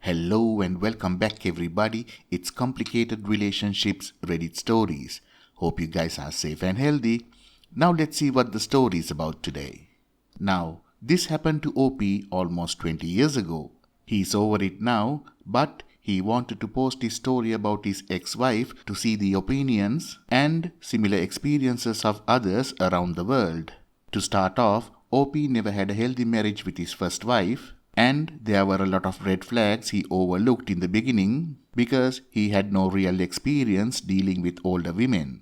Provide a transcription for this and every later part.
Hello and welcome back everybody. It's Complicated Relationships Reddit Stories. Hope you guys are safe and healthy. Now let's see what the story is about today. Now, this happened to OP almost 20 years ago. He's over it now, but he wanted to post his story about his ex-wife to see the opinions and similar experiences of others around the world. To start off, OP never had a healthy marriage with his first wife, and there were a lot of red flags he overlooked in the beginning because he had no real experience dealing with older women.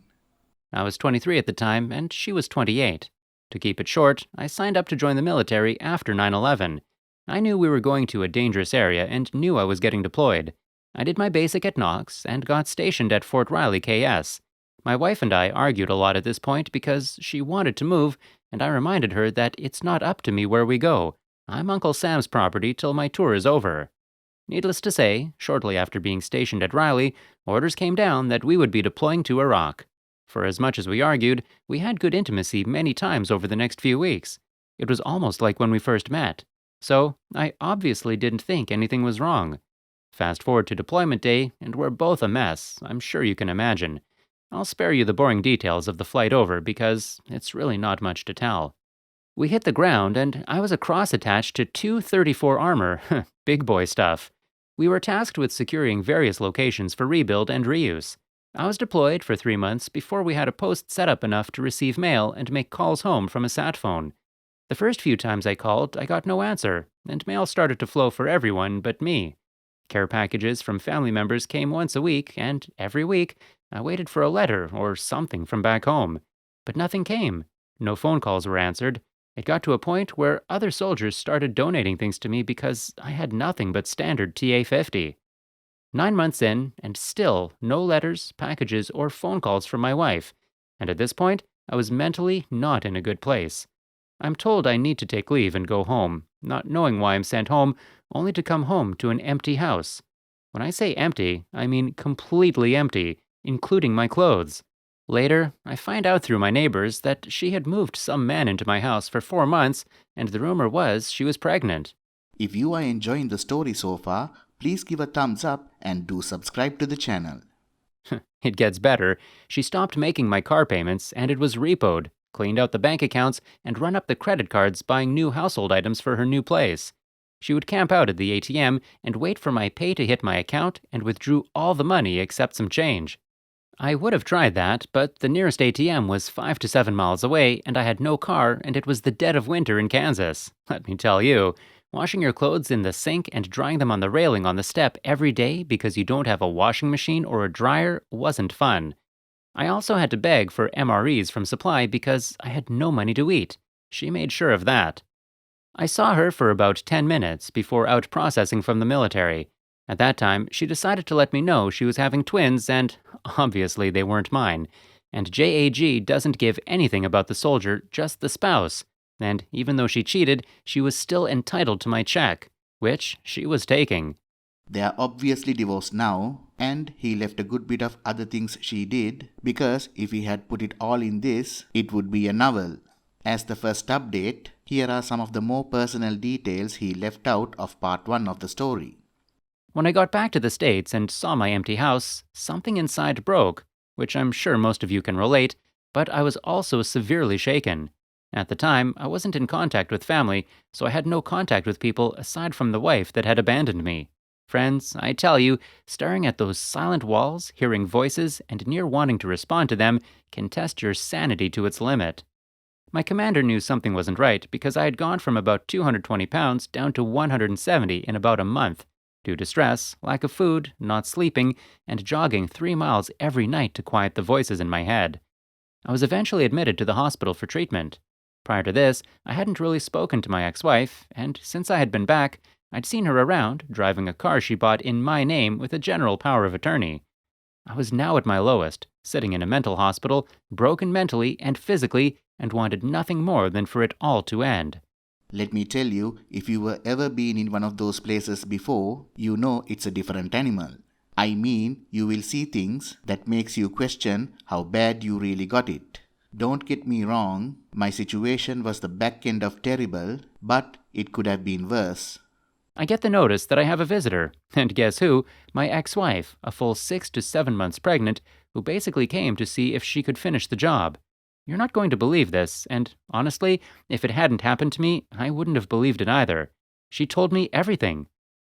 I was 23 at the time, and she was 28. To keep it short, I signed up to join the military after 9/11. I knew we were going to a dangerous area and knew I was getting deployed. I did my basic at Knox and got stationed at Fort Riley, KS. My wife and I argued a lot at this point because she wanted to move, and I reminded her that it's not up to me where we go. I'm Uncle Sam's property till my tour is over. Needless to say, shortly after being stationed at Riley, orders came down that we would be deploying to Iraq. For as much as we argued, we had good intimacy many times over the next few weeks. It was almost like when we first met. So, I obviously didn't think anything was wrong. Fast forward to deployment day, and we're both a mess, I'm sure you can imagine. I'll spare you the boring details of the flight over because it's really not much to tell. We hit the ground, and I was cross-attached to 234 armor, big boy stuff. We were tasked with securing various locations for rebuild and reuse. I was deployed for 3 months before we had a post set up enough to receive mail and make calls home from a sat phone. The first few times I called, I got no answer, and mail started to flow for everyone but me. Care packages from family members came once a week, and every week, I waited for a letter or something from back home. But nothing came. No phone calls were answered. It got to a point where other soldiers started donating things to me because I had nothing but standard TA-50. 9 months in, and still no letters, packages, or phone calls from my wife. And at this point, I was mentally not in a good place. I'm told I need to take leave and go home, not knowing why I'm sent home, only to come home to an empty house. When I say empty, I mean completely empty, including my clothes. Later, I find out through my neighbors that she had moved some man into my house for 4 months, and the rumor was she was pregnant. If you are enjoying the story so far, please give a thumbs up and do subscribe to the channel. It gets better. She stopped making my car payments, and it was repoed, cleaned out the bank accounts, and run up the credit cards buying new household items for her new place. She would camp out at the ATM and wait for my pay to hit my account and withdrew all the money except some change. I would have tried that, but the nearest ATM was 5 to 7 miles away, and I had no car, and it was the dead of winter in Kansas. Let me tell you, washing your clothes in the sink and drying them on the railing on the step every day because you don't have a washing machine or a dryer wasn't fun. I also had to beg for MREs from supply because I had no money to eat. She made sure of that. I saw her for about 10 minutes before out processing from the military. At that time, she decided to let me know she was having twins, and obviously they weren't mine. And JAG doesn't give anything about the soldier, just the spouse. And even though she cheated, she was still entitled to my check, which she was taking. They are obviously divorced now, and he left a good bit of other things she did because if he had put it all in this, it would be a novel. As the first update, here are some of the more personal details he left out of part 1 of the story. When I got back to the States and saw my empty house, something inside broke, which I'm sure most of you can relate, but I was also severely shaken. At the time, I wasn't in contact with family, so I had no contact with people aside from the wife that had abandoned me. Friends, I tell you, staring at those silent walls, hearing voices, and near wanting to respond to them can test your sanity to its limit. My commander knew something wasn't right because I had gone from about 220 pounds down to 170 in about a month, due to stress, lack of food, not sleeping, and jogging 3 miles every night to quiet the voices in my head. I was eventually admitted to the hospital for treatment. Prior to this, I hadn't really spoken to my ex-wife, and since I had been back, I'd seen her around, driving a car she bought in my name with a general power of attorney. I was now at my lowest, sitting in a mental hospital, broken mentally and physically, and wanted nothing more than for it all to end. Let me tell you, if you were ever been in one of those places before, you know it's a different animal. I mean, you will see things that makes you question how bad you really got it. Don't get me wrong, my situation was the back end of terrible, but it could have been worse. I get the notice that I have a visitor, and guess who? My ex-wife, a full 6 to 7 months pregnant, who basically came to see if she could finish the job. You're not going to believe this, and honestly, if it hadn't happened to me, I wouldn't have believed it either. She told me everything.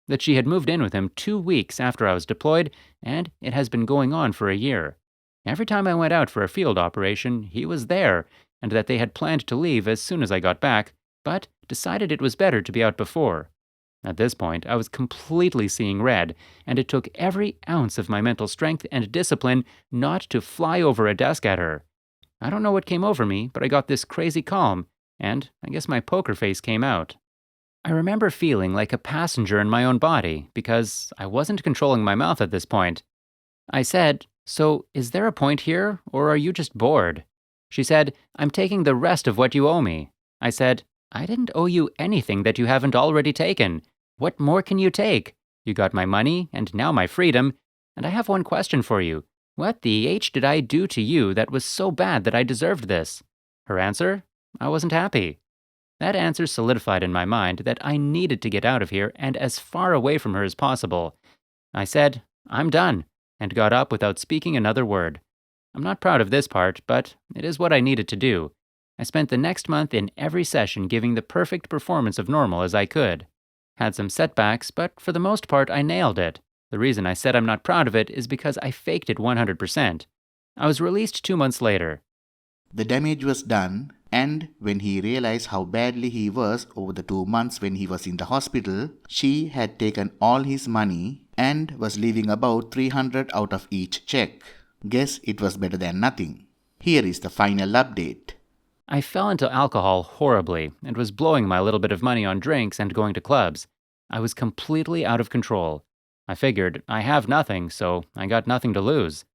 That she had moved in with him 2 weeks after I was deployed, and it has been going on for a year. Every time I went out for a field operation, he was there, and that they had planned to leave as soon as I got back, but decided it was better to be out before. At this point, I was completely seeing red, and it took every ounce of my mental strength and discipline not to fly over a desk at her. I don't know what came over me, but I got this crazy calm, and I guess my poker face came out. I remember feeling like a passenger in my own body because I wasn't controlling my mouth at this point. I said, "So, is there a point here, or are you just bored?" She said, "I'm taking the rest of what you owe me." I said, "I didn't owe you anything that you haven't already taken. What more can you take? You got my money, and now my freedom. And I have one question for you. What the H did I do to you that was so bad that I deserved this?" Her answer? I wasn't happy. That answer solidified in my mind that I needed to get out of here and as far away from her as possible. I said, "I'm done," and got up without speaking another word. I'm not proud of this part, but it is what I needed to do. I spent the next month in every session giving the perfect performance of normal as I could. Had some setbacks, but for the most part I nailed it. The reason I said I'm not proud of it is because I faked it 100%. I was released 2 months later. The damage was done, and when he realized how badly he was over the 2 months when he was in the hospital, she had taken all his money and was leaving about 300 out of each check. Guess it was better than nothing. Here is the final update. I fell into alcohol horribly and was blowing my little bit of money on drinks and going to clubs. I was completely out of control. I figured I have nothing, so I got nothing to lose.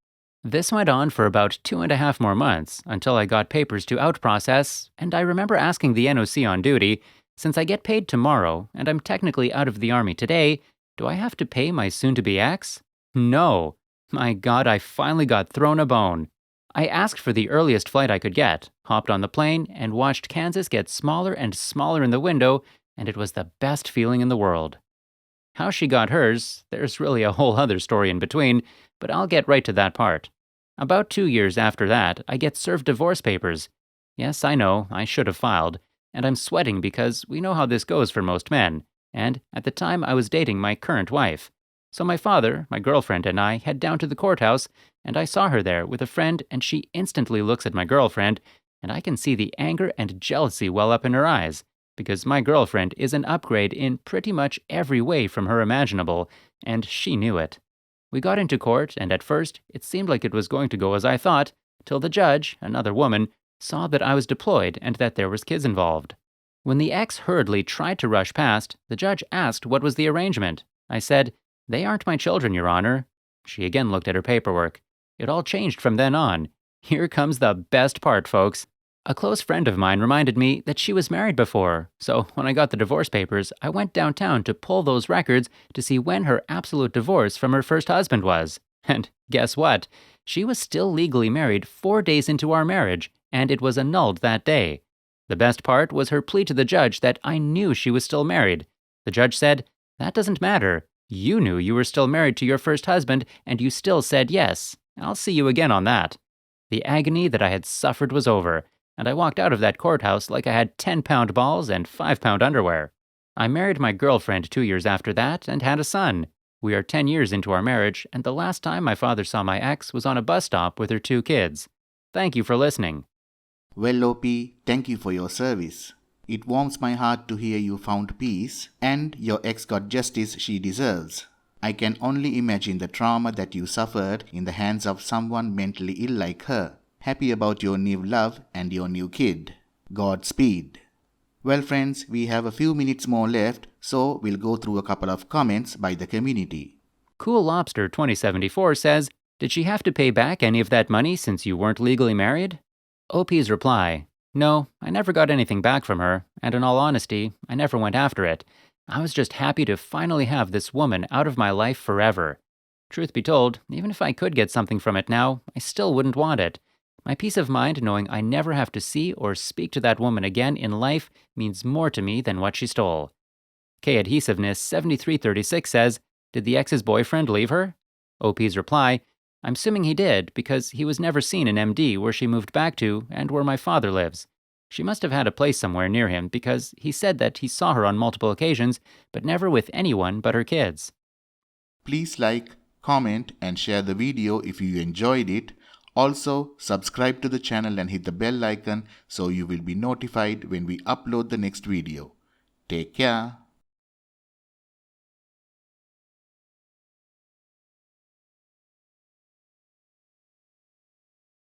This went on for about 2.5 more months until I got papers to outprocess, and I remember asking the NOC on duty, "Since I get paid tomorrow and I'm technically out of the Army today, do I have to pay my soon-to-be ex?" No. My God, I finally got thrown a bone. I asked for the earliest flight I could get, hopped on the plane, and watched Kansas get smaller and smaller in the window, and it was the best feeling in the world. How she got hers, there's really a whole other story in between, but I'll get right to that part. About 2 years after that, I get served divorce papers. Yes, I know, I should have filed, and I'm sweating because we know how this goes for most men, and at the time I was dating my current wife. So my father, my girlfriend, and I head down to the courthouse, and I saw her there with a friend, and she instantly looks at my girlfriend, and I can see the anger and jealousy well up in her eyes, because my girlfriend is an upgrade in pretty much every way from her imaginable, and she knew it. We got into court, and at first, it seemed like it was going to go as I thought, till the judge, another woman, saw that I was deployed and that there was kids involved. When the ex hurriedly tried to rush past, the judge asked what was the arrangement. I said, "They aren't my children, Your Honor." She again looked at her paperwork. It all changed from then on. Here comes the best part, folks. A close friend of mine reminded me that she was married before, so when I got the divorce papers, I went downtown to pull those records to see when her absolute divorce from her first husband was. And guess what? She was still legally married 4 days into our marriage, and it was annulled that day. The best part was her plea to the judge that I knew she was still married. The judge said, "That doesn't matter. You knew you were still married to your first husband, and you still said yes. I'll see you again on that." The agony that I had suffered was over, and I walked out of that courthouse like I had 10-pound balls and 5-pound underwear. I married my girlfriend 2 years after that and had a son. We are 10 years into our marriage, and the last time my father saw my ex was on a bus stop with her 2 kids. Thank you for listening. Well, OP, thank you for your service. It warms my heart to hear you found peace and your ex got justice she deserves. I can only imagine the trauma that you suffered in the hands of someone mentally ill like her. Happy about your new love and your new kid. Godspeed. Well friends, we have a few minutes more left, so we'll go through a couple of comments by the community. Cool Lobster 2074 says, "Did she have to pay back any of that money since you weren't legally married?" OP's reply, "No, I never got anything back from her, and in all honesty, I never went after it. I was just happy to finally have this woman out of my life forever. Truth be told, even if I could get something from it now, I still wouldn't want it. My peace of mind knowing I never have to see or speak to that woman again in life means more to me than what she stole." K Adhesiveness 7336 says, did the ex's boyfriend leave her? OP's reply, I'm assuming he did because he was never seen in MD where she moved back to and where my father lives. She must have had a place somewhere near him because he said that he saw her on multiple occasions, but never with anyone but her kids. Please like, comment and share the video if you enjoyed it. Also, subscribe to the channel and hit the bell icon so you will be notified when we upload the next video. Take care.